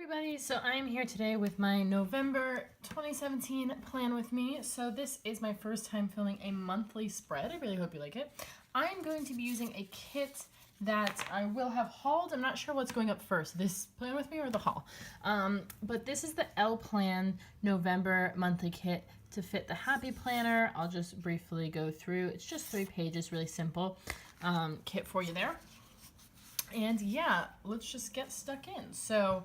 Everybody, so I am here today with my November 2017 plan with me. So this is my first time filming a monthly spread. I really hope you like it. I'm going to be using a kit that I will have hauled. I'm not sure what's going up first, this plan with me or the haul. But this is the L Plan November monthly kit to fit the Happy Planner. I'll just briefly go through. It's just 3 pages, really simple kit for you there. And yeah, let's just get stuck in. So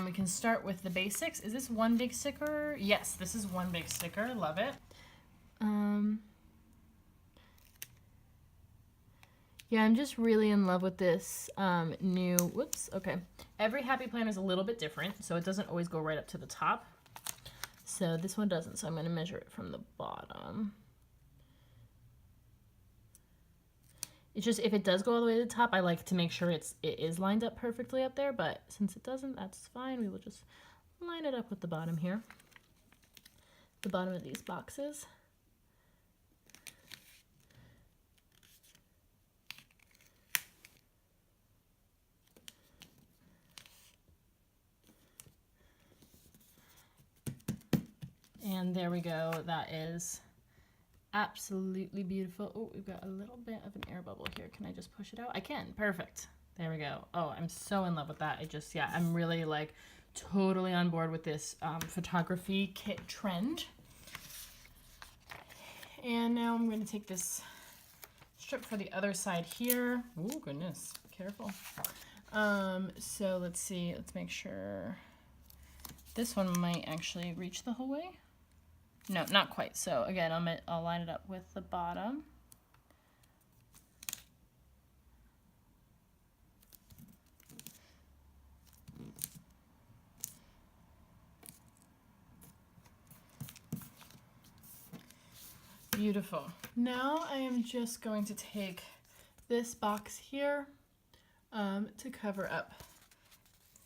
we can start with the basics. Is this one big sticker? Yes, this is one big sticker. Love it. Yeah, I'm just really in love with this new, every Happy Planner is a little bit different, so it doesn't always go right up to the top. So this one doesn't, so I'm going to measure it from the bottom. It's just, if it does go all the way to the top, I like to make sure it is lined up perfectly up there, but since it doesn't, that's fine. We will just line it up with the bottom here, the bottom of these boxes. And there we go. That is absolutely beautiful. Oh, we've got a little bit of an air bubble here. Can I just push it out? I can. Perfect. There we go. Oh, I'm so in love with that. I'm really like totally on board with this photography kit trend. And now I'm going to take this strip for the other side here. Oh, goodness. Careful. So let's see. Let's make sure this one might actually reach the whole way. No, not quite. So again, I'll line it up with the bottom. Beautiful. Now I am just going to take this box here to cover up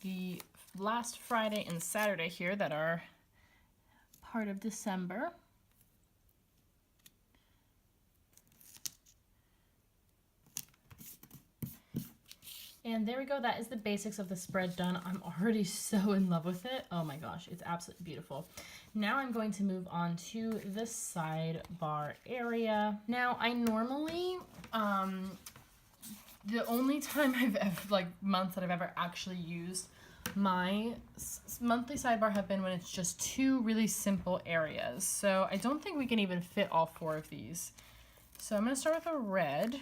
the last Friday and Saturday here that are part of December. And there we go. That is the basics of the spread done. I'm already so in love with it. Oh my gosh, it's absolutely beautiful. Now I'm going to move on to the sidebar area. Now I normally, the only time I've ever, month that I've ever actually used my monthly sidebar have been when it's just 2 really simple areas. So I don't think we can even fit all 4 of these. So I'm going to start with a red.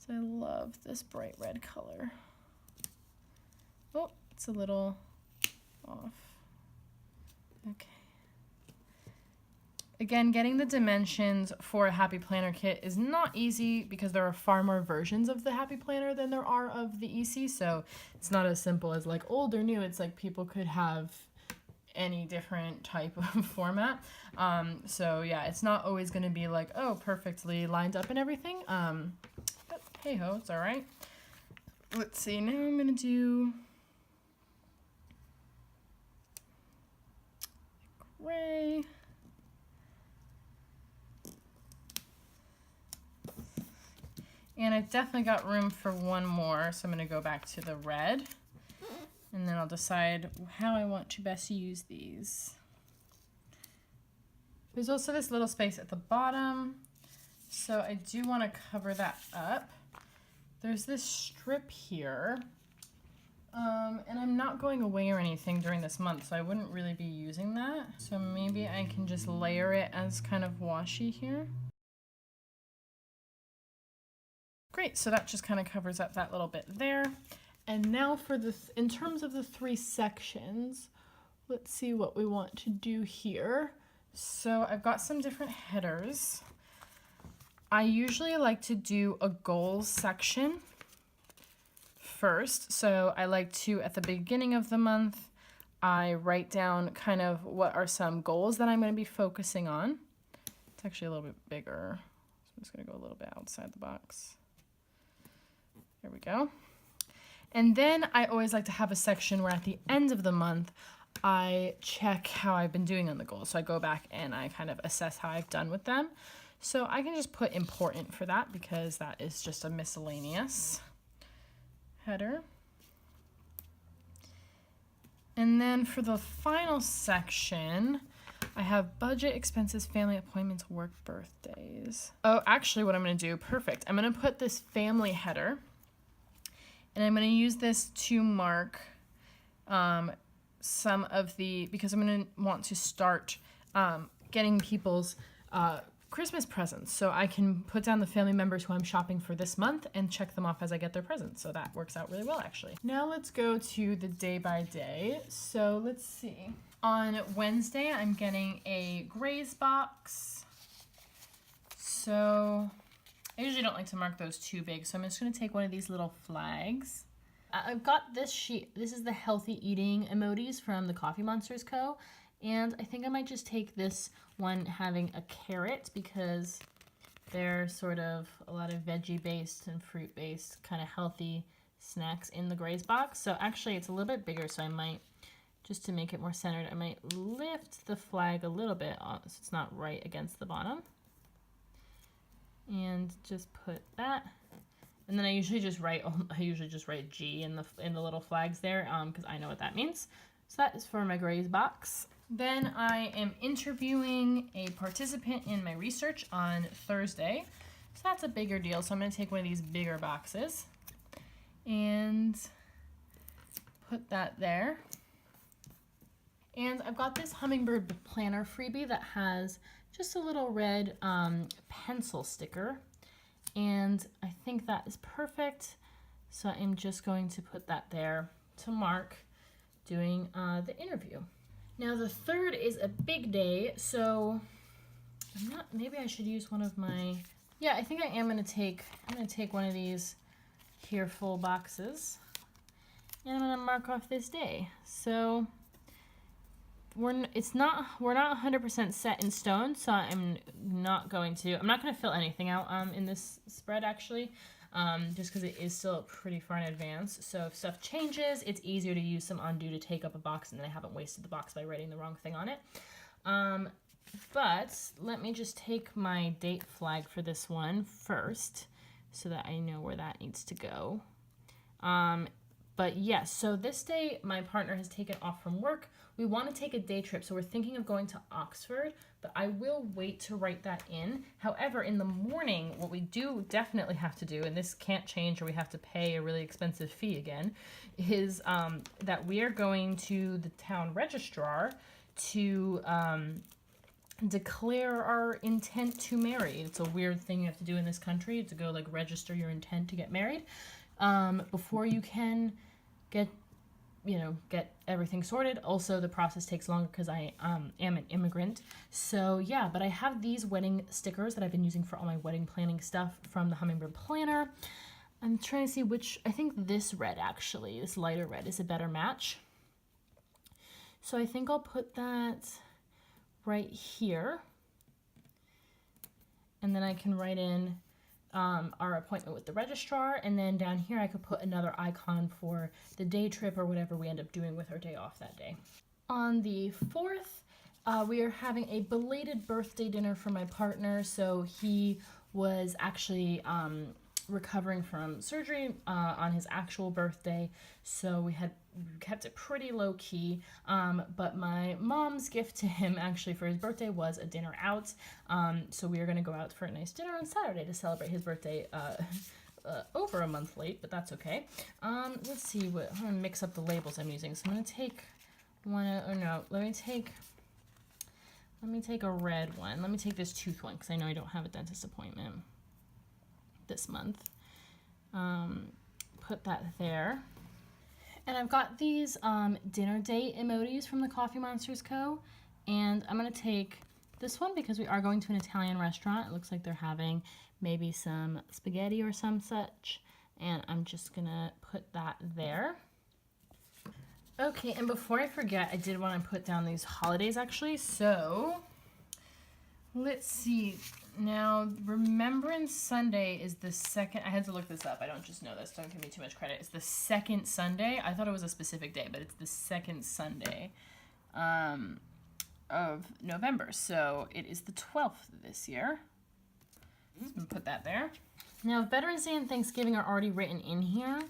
So I love this bright red color. Oh, it's a little off. Okay. Again, getting the dimensions for a Happy Planner kit is not easy because there are far more versions of the Happy Planner than there are of the EC, so it's not as simple as like old or new. It's like people could have any different type of format. So yeah, it's not always going to be like, oh, perfectly lined up and everything. But hey ho, it's all right. Let's see, now I'm going to do gray. And I've definitely got room for one more, so I'm going to go back to the red. And then I'll decide how I want to best use these. There's also this little space at the bottom, so I do want to cover that up. There's this strip here, and I'm not going away or anything during this month, so I wouldn't really be using that. So maybe I can just layer it as kind of washi here. Great, so that just kind of covers up that little bit there. And now for in terms of the 3 sections, let's see what we want to do here. So I've got some different headers. I usually like to do a goals section first. So I like to, at the beginning of the month, I write down kind of what are some goals that I'm going to be focusing on. It's actually a little bit bigger, so I'm just going to go a little bit outside the box. There we go. And then I always like to have a section where at the end of the month, I check how I've been doing on the goals. So I go back and I kind of assess how I've done with them. So I can just put important for that because that is just a miscellaneous header. And then for the final section, I have budget, expenses, family appointments, work, birthdays. Oh, actually what I'm gonna do, perfect. I'm gonna put this family header, and I'm gonna use this to mark some of the, because I'm gonna want to start getting people's Christmas presents. So I can put down the family members who I'm shopping for this month and check them off as I get their presents. So that works out really well, actually. Now let's go to the day by day. So let's see. On Wednesday, I'm getting a Graze box. So I usually don't like to mark those too big, so I'm just gonna take one of these little flags. I've got this sheet. This is the healthy eating emojis from the Coffee Monsters Co. And I think I might just take this one having a carrot because they're sort of a lot of veggie-based and fruit-based kind of healthy snacks in the Graze box. So actually it's a little bit bigger, so I might, just to make it more centered, I might lift the flag a little bit so it's not right against the bottom. And just put that. And then I usually just write G in the little flags there because I know what that means. So that is for my Graze box. Then I am interviewing a participant in my research on Thursday. So that's a bigger deal. So I'm going to take one of these bigger boxes and put that there. And I've got this Hummingbird planner freebie that has just a little red pencil sticker. And I think that is perfect. So I'm just going to put that there to mark doing the interview. Now the 3rd is a big day, so maybe I should use one of my, I think I am gonna take one of these here full boxes and I'm gonna mark off this day. So we're not 100% set in stone, so I'm not gonna fill anything out in this spread actually. Just because it is still pretty far in advance. So if stuff changes, it's easier to use some undo to take up a box, and then I haven't wasted the box by writing the wrong thing on it. But let me just take my date flag for this one first so that I know where that needs to go. But yes, so this day my partner has taken off from work. We want to take a day trip, so we're thinking of going to Oxford, but I will wait to write that in. However, in the morning, what we do definitely have to do, and this can't change or we have to pay a really expensive fee again, is that we are going to the town registrar to declare our intent to marry. It's a weird thing you have to do in this country, to go like register your intent to get married before you can get everything sorted. Also, the process takes longer because I am an immigrant. So yeah, but I have these wedding stickers that I've been using for all my wedding planning stuff from the Hummingbird Planner. I'm trying to see which, I think this red actually, this lighter red is a better match. So I think I'll put that right here. And then I can write in our appointment with the registrar, and then down here I could put another icon for the day trip or whatever we end up doing with our day off that day. On the 4th, we are having a belated birthday dinner for my partner. So he was actually recovering from surgery on his actual birthday, so we kept it pretty low key, but my mom's gift to him actually for his birthday was a dinner out, so we are going to go out for a nice dinner on Saturday to celebrate his birthday over a month late, but that's okay. Let's see, I'm going to mix up the labels I'm using, so I'm going to take let me take a red one. Let me take this tooth one because I know I don't have a dentist appointment this month. Put that there. And I've got these dinner date emojis from the Coffee Monsters Co. And I'm going to take this one because we are going to an Italian restaurant. It looks like they're having maybe some spaghetti or some such. And I'm just going to put that there. Okay, and before I forget, I did want to put down these holidays actually. So let's see. Now, Remembrance Sunday is the second. I had to look this up. I don't just know this. Don't give me too much credit. It's the second Sunday. I thought it was a specific day, but it's the second Sunday of November. So it is the 12th this year. I'm going to put that there. Now, Veterans Day and Thanksgiving are already written in here,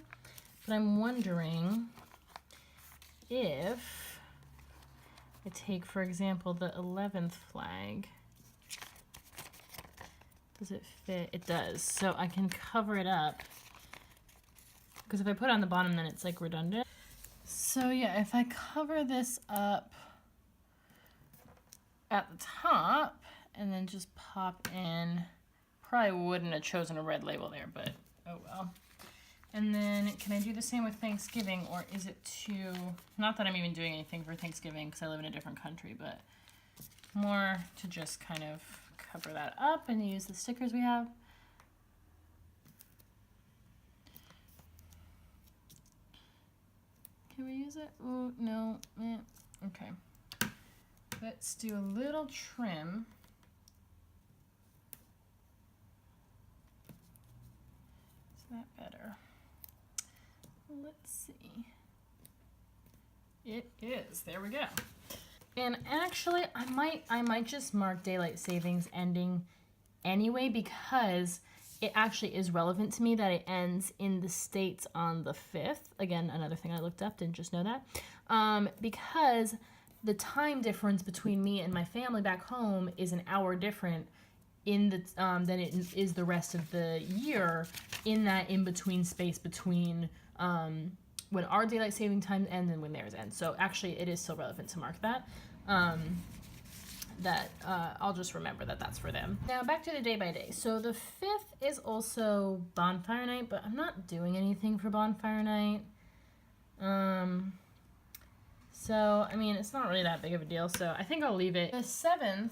but I'm wondering if I take, for example, the 11th flag. Does it fit? It does. So I can cover it up. Because if I put it on the bottom, then it's like redundant. So yeah, if I cover this up at the top and then just pop in, probably wouldn't have chosen a red label there, but oh well. And then can I do the same with Thanksgiving, or is it too, not that I'm even doing anything for Thanksgiving because I live in a different country, but more to just kind of cover that up and use the stickers we have. Can we use it? Oh, no. Okay. Let's do a little trim. Is that better? Let's see. It is. There we go. And actually, I might just mark daylight savings ending anyway, because it actually is relevant to me that it ends in the States on the 5th. Again, another thing I looked up, didn't just know that. Because the time difference between me and my family back home is an hour different in the than it is the rest of the year, in that in-between space between when our daylight saving time ends and when theirs ends. So actually it is still relevant to mark that. I'll just remember that that's for them. Now back to the day by day. So the 5th is also bonfire night, but I'm not doing anything for bonfire night. So, I mean, it's not really that big of a deal, so I think I'll leave it. The 7th,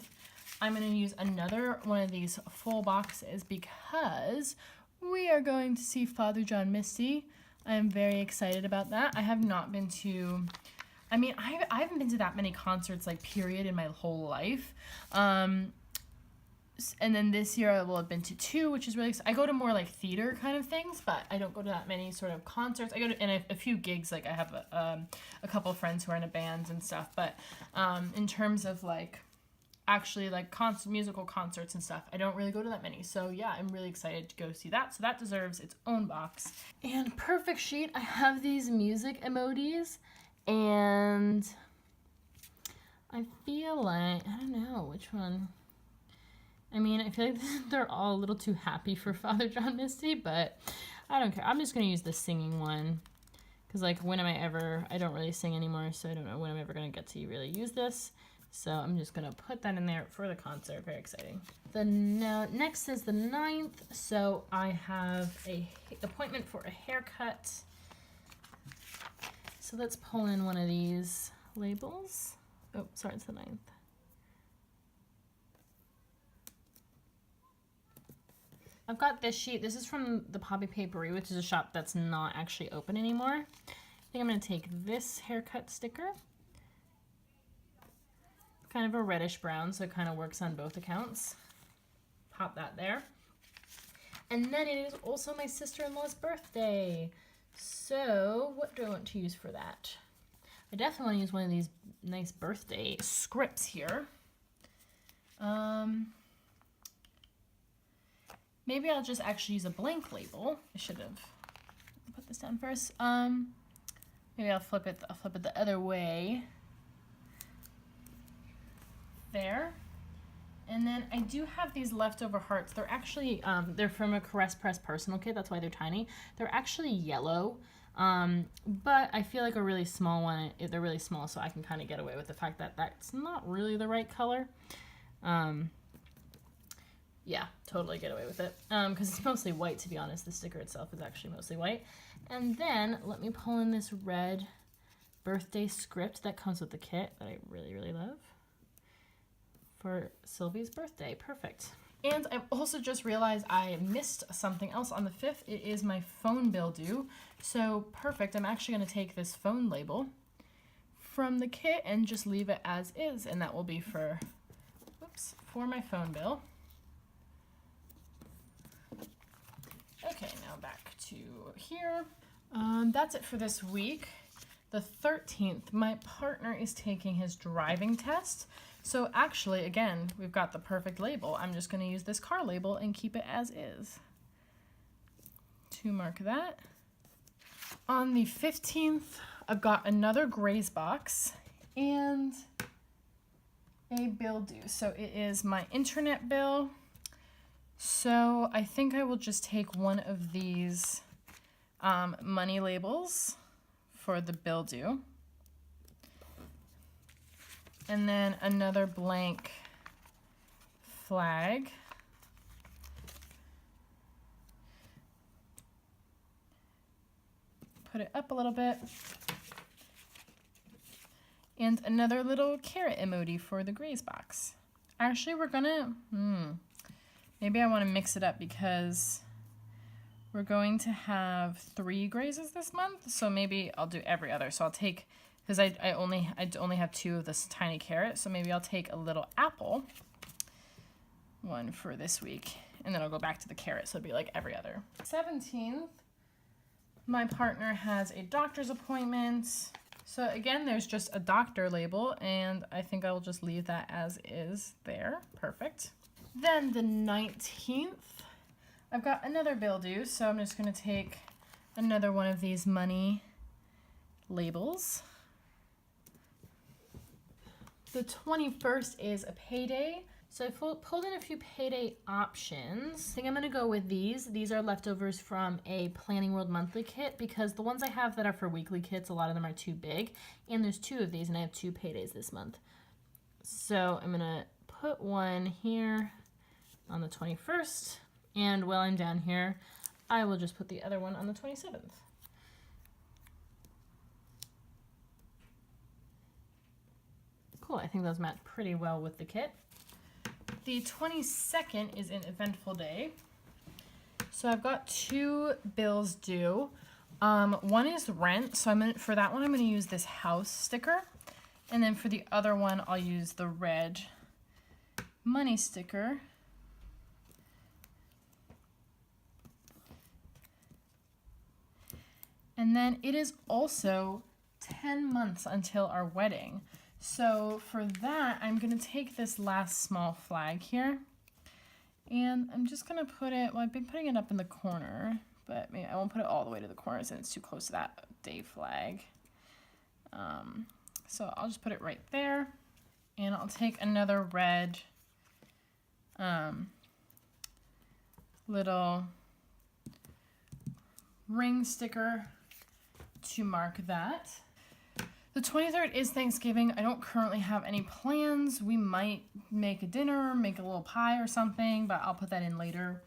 I'm going to use another one of these full boxes because we are going to see Father John Misty. I am very excited about that. I have not been to, I mean, I haven't been to that many concerts, like, period, in my whole life. And then this year I will have been to 2, which is really, I go to more like theater kind of things, but I don't go to that many sort of concerts. I go to a few gigs, like I have a couple of friends who are in a band and stuff, but in terms of like actually like musical concerts and stuff, I don't really go to that many. So yeah, I'm really excited to go see that. So that deserves its own box. And perfect sheet, I have these music emojis, and I feel like, I don't know which one. I mean, I feel like they're all a little too happy for Father John Misty, but I don't care. I'm just going to use the singing one. Because, like, when am I ever... I don't really sing anymore, so I don't know when I'm ever going to get to really use this. So I'm just going to put that in there for the concert. Very exciting. Next is the 9th. So I have an appointment for a haircut. So let's pull in one of these labels. Oh, sorry, it's the 9th. I've got this sheet. This is from the Poppy Papery, which is a shop that's not actually open anymore. I think I'm going to take this haircut sticker. Kind of a reddish brown, so it kind of works on both accounts. Pop that there. And then it is also my sister-in-law's birthday. So what do I want to use for that? I definitely want to use one of these nice birthday scripts here. Maybe I'll just actually use a blank label. I should have put this down first. Maybe I'll flip it the other way. There. And then I do have these leftover hearts. They're actually, they're from a Caress Press personal kit. That's why they're tiny. They're actually yellow. But I feel like a really small one, they're really small, so I can kind of get away with the fact that that's not really the right color. Yeah, totally get away with it. Because it's mostly white, to be honest. The sticker itself is actually mostly white. And then let me pull in this red birthday script that comes with the kit that I really, really love for Sylvie's birthday. Perfect. And I've also just realized I missed something else on the 5th. It is my phone bill due. So perfect. I'm actually going to take this phone label from the kit and just leave it as is. And that will be for, for my phone bill. Okay, now back to here. That's it for this week. The 13th, my partner is taking his driving test. So actually, again, we've got the perfect label. I'm just going to use this car label and keep it as is to mark that. On the 15th, I've got another Graze box, and a bill due. So it is my internet bill. So I think I will just take one of these money labels for the bill due. And then another blank flag. Put it up a little bit. And another little carrot emoji for the graze box. Actually, we're gonna, maybe I wanna mix it up because we're going to have 3 grazes this month. So maybe I'll do every other. So I'll take, because I only have 2 of this tiny carrot. So maybe I'll take a little apple, one for this week, and then I'll go back to the carrot. So it'll be like every other. 17th, my partner has a doctor's appointment. So again, there's just a doctor label, and I think I will just leave that as is there. Perfect. Then the 19th, I've got another bill due, so I'm just gonna take another one of these money labels. The 21st is a payday. So I pulled in a few payday options. I think I'm gonna go with these. These are leftovers from a Planning World monthly kit because the ones I have that are for weekly kits, a lot of them are too big. And there's 2 of these and I have 2 paydays this month. So I'm gonna put one here on the 21st. And while I'm down here, I will just put the other one on the 27th. Cool, I think those match pretty well with the kit. The 22nd is an eventful day. So I've got 2 bills due. One is rent, so for that one I'm gonna use this house sticker. And then for the other one, I'll use the red money sticker. And then it is also 10 months until our wedding. So for that, I'm gonna take this last small flag here and I'm just gonna put it, well, I've been putting it up in the corner, but maybe I won't put it all the way to the corner since it's too close to that day flag. So I'll just put it right there and I'll take another red little ring sticker to mark that. The 23rd is Thanksgiving. I don't currently have any plans. We might make a dinner, make a little pie or something, but I'll put that in later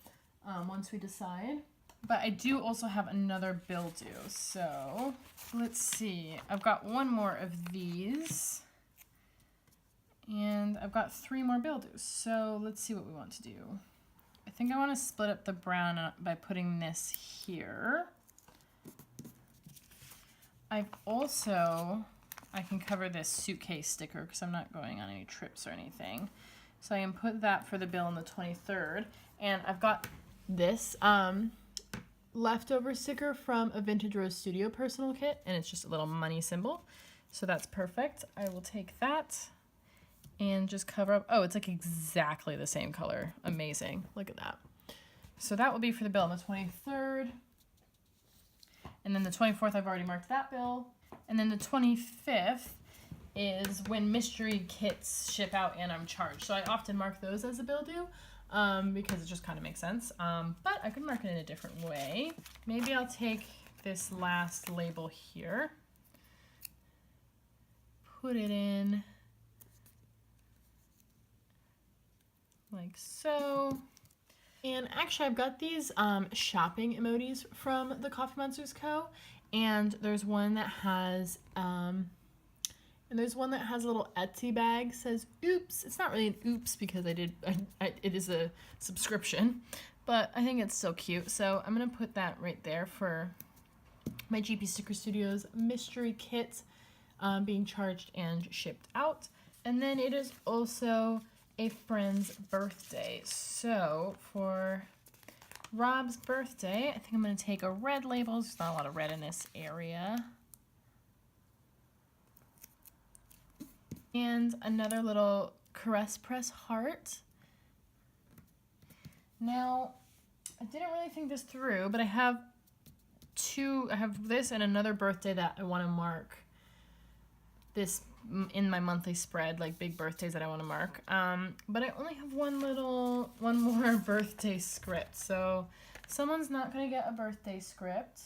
once we decide. But I do also have another bill due. So let's see. I've got one more of these. And I've got 3 more bill dues. So let's see what we want to do. I think I want to split up the brown by putting this here. I've also, I can cover this suitcase sticker because I'm not going on any trips or anything. So I can put that for the bill on the 23rd. And I've got this leftover sticker from a Vintage Rose Studio personal kit. And it's just a little money symbol. So that's perfect. I will take that and just cover up. Oh, it's like exactly the same color. Amazing. Look at that. So that will be for the bill on the 23rd. And then the 24th, I've already marked that bill. And then the 25th is when mystery kits ship out and I'm charged. So I often mark those as a bill due because it just kind of makes sense. But I could mark it in a different way. Maybe I'll take this last label here, put it in like so. And actually, I've got these shopping emojis from the Coffee Monsters Co. And there's one that has a little Etsy bag says "Oops." It's not really an oops because it is a subscription, but I think it's still cute. So I'm gonna put that right there for my GP Sticker Studios mystery kit being charged and shipped out. And then it is also a friend's birthday. So for Rob's birthday, I think I'm going to take a red label. There's not a lot of red in this area. And another little Caress Press heart. Now, I didn't really think this through, but I have this and another birthday that I want to mark this in my monthly spread, like big birthdays that I want to mark. But I only have one more birthday script, so someone's not gonna get a birthday script.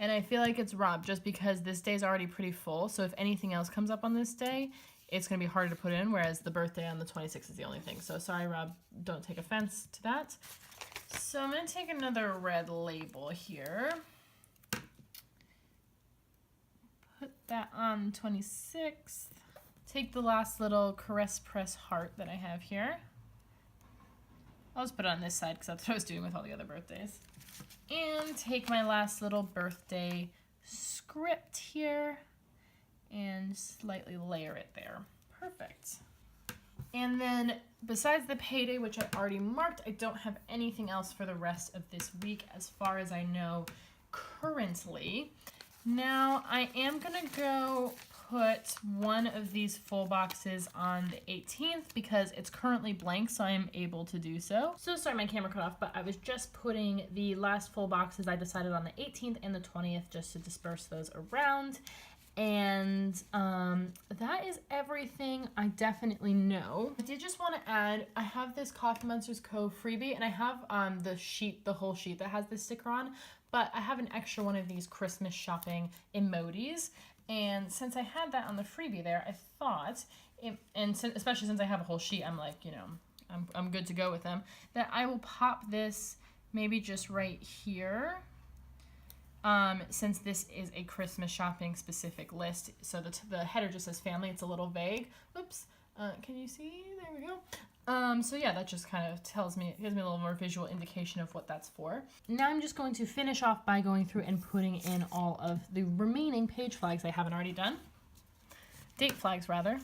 And I feel like it's Rob just because this day's already pretty full. So if anything else comes up on this day, it's going to be harder to put in, whereas the birthday on the 26th is the only thing. So sorry, Rob, don't take offense to that. So I'm going to take another red label here. Put that on 26th. Take the last little Caress Press heart that I have here. I'll just put it on this side because that's what I was doing with all the other birthdays. And take my last little birthday script here and slightly layer it there. Perfect. And then besides the payday, which I already marked, I don't have anything else for the rest of this week as far as I know currently. Now I am gonna go put one of these full boxes on the 18th because it's currently blank, so I am able to do so. So sorry my camera cut off, but I was just putting the last full boxes I decided on the 18th and the 20th just to disperse those around. And that is everything I definitely know. I did just want to add, I have this Coffee Monsters Co. freebie, and I have the whole sheet that has this sticker on, but I have an extra one of these Christmas shopping emojis. And since I had that on the freebie there, I thought, especially since I have a whole sheet, I'm like, you know, I'm good to go with them, that I will pop this maybe just right here. Since this is a Christmas shopping specific list, so the header just says family, it's a little vague. Oops, can you see? There we go. So yeah, that just kind of gives me a little more visual indication of what that's for. Now I'm just going to finish off by going through and putting in all of the remaining page flags I haven't already done. Date flags, rather.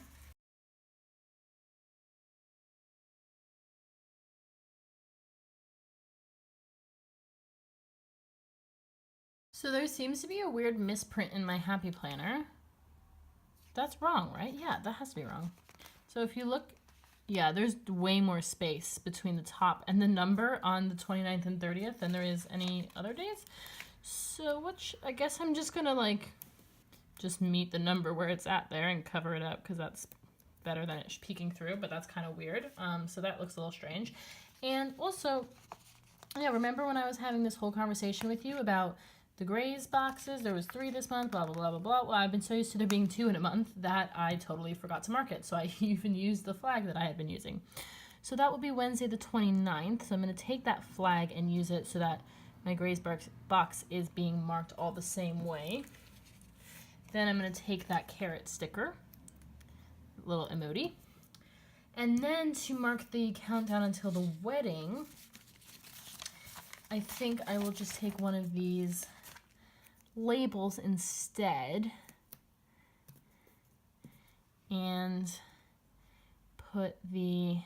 So there seems to be a weird misprint in my Happy Planner. That's wrong, right? Yeah, that has to be wrong. So if you look, yeah, there's way more space between the top and the number on the 29th and 30th than there is any other days. So I guess I'm just gonna like just meet the number where it's at there and cover it up because that's better than it peeking through, but that's kind of weird. So that looks a little strange. And also, yeah, remember when I was having this whole conversation with you about the Grays boxes? There was 3 this month, blah, blah, blah, blah, blah. Well, I've been so used to there being 2 in a month that I totally forgot to mark it. So I even used the flag that I had been using. So that will be Wednesday the 29th. So I'm going to take that flag and use it so that my Grays box is being marked all the same way. Then I'm going to take that carrot sticker, little emoji. And then to mark the countdown until the wedding, I think I will just take one of these labels instead and put the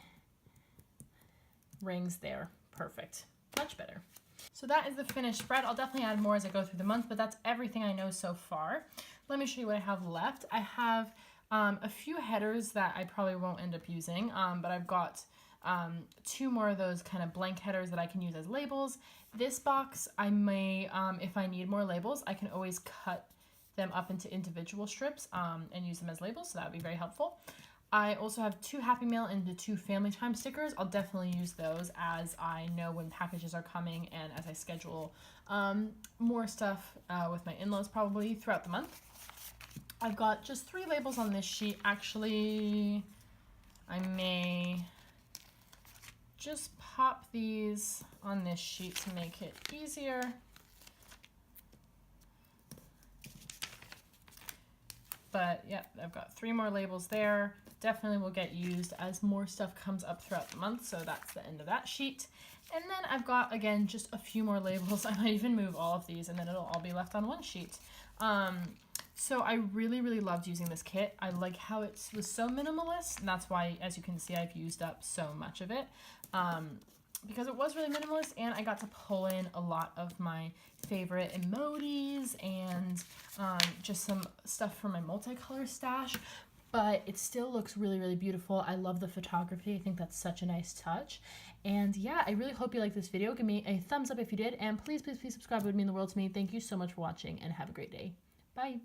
rings there. Perfect. Much better. So that is the finished spread. I'll definitely add more as I go through the month, but that's everything I know so far. Let me show you what I have left. I have a few headers that I probably won't end up using, but I've got 2 more of those kind of blank headers that I can use as labels. This box, I may, if I need more labels, I can always cut them up into individual strips and use them as labels, so that would be very helpful. I also have 2 Happy Mail and the 2 Family Time stickers. I'll definitely use those as I know when packages are coming and as I schedule more stuff with my in-laws probably throughout the month. I've got just 3 labels on this sheet. Actually, I may just pop these on this sheet to make it easier. But yeah, I've got 3 more labels there. Definitely will get used as more stuff comes up throughout the month, so that's the end of that sheet. And then I've got, again, just a few more labels. I might even move all of these and then it'll all be left on one sheet. So I really, really loved using this kit. I like how it was so minimalist, and that's why, as you can see, I've used up so much of it. Because it was really minimalist, and I got to pull in a lot of my favorite emojis and just some stuff from my multicolor stash. But it still looks really, really beautiful. I love the photography. I think that's such a nice touch. And yeah, I really hope you liked this video. Give me a thumbs up if you did, and please, please, please subscribe. It would mean the world to me. Thank you so much for watching, and have a great day. Bye.